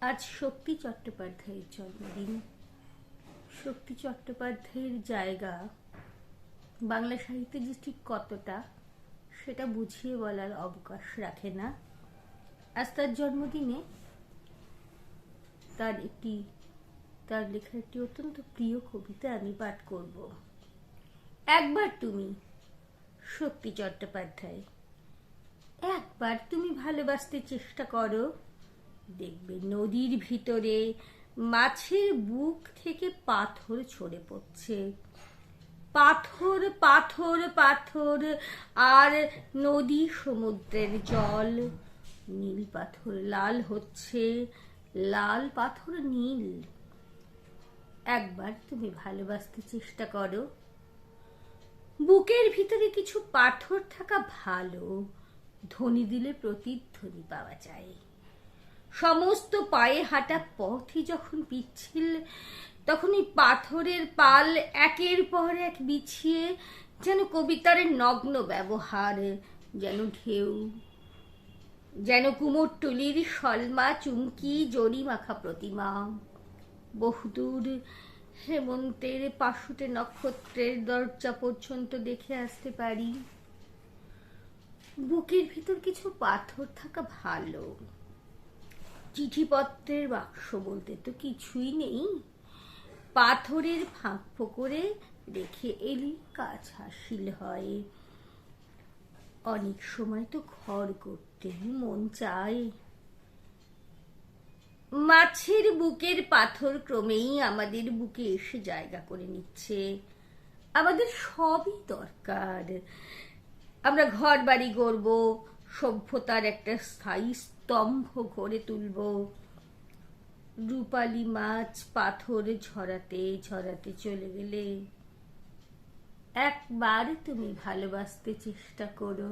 আজ শক্তি চট্টোপাধ্যায়ের জন্মদিন। শক্তি চট্টোপাধ্যায়ের জায়গা বাংলা সাহিত্যে যে ঠিক কতটা সেটা বুঝিয়ে বলার অবকাশ রাখে না। আজ তার জন্মদিনে তার লেখা একটি অত্যন্ত প্রিয় কবিতা আমি পাঠ করব। একবার তুমি, শক্তি চট্টোপাধ্যায়, একবার তুমি ভালোবাসতে চেষ্টা করো, দেখবে নদীর ভিতরে মাছের বুক থেকে পাথর ঝরে পড়ছে। পাথর পাথর পাথর, আর নদী সমুদ্রের জল। নীল পাথর লাল হচ্ছে, লাল পাথর নীল। একবার তুমি ভালোবাসতে চেষ্টা করো। বুকের ভিতরে কিছু পাথর থাকা ভালো, ধ্বনি দিলে প্রতিধ্বনি পাওয়া যায়। সমস্ত পায়ে হাঁটা পথই যখন পিচ্ছিল, তখন এই পাথরের পাল একের পর এক বিছিয়ে যেন কবিতার নগ্ন ব্যবহার, যেন ঢেউ, যেন কুমোরটুলির সলমা চুমকি জরি মাখা প্রতিমা। বহুদূর হেমন্তের পাশুটে নক্ষত্রের দরজা পর্যন্ত দেখে আসতে পারি। বুকের ভিতর কিছু পাথর থাকা ভালো। চিঠিপত্রের বাক্স বলতে তো কিছুই নেই। পাথরের ফাঁক ফোকরে রেখে এলি কাজ হাসিল হয়। অনেক সময় তো ঘর করতে মন চায়। মাছের বুকের পাথর ক্রমেই আমাদের বুকে এসে জায়গা করে নিচ্ছে। আমাদের সবই দরকার। আমরা ঘর বাড়ি গড়ব, সভ্যতার একটা স্থায়ী স্তম্ভ গড়ে তুলব। রূপালী মাছ পাথর ঝরাতে ঝরাতে চলে গেলে একবার তুমি ভালোবাসতে চেষ্টা করো।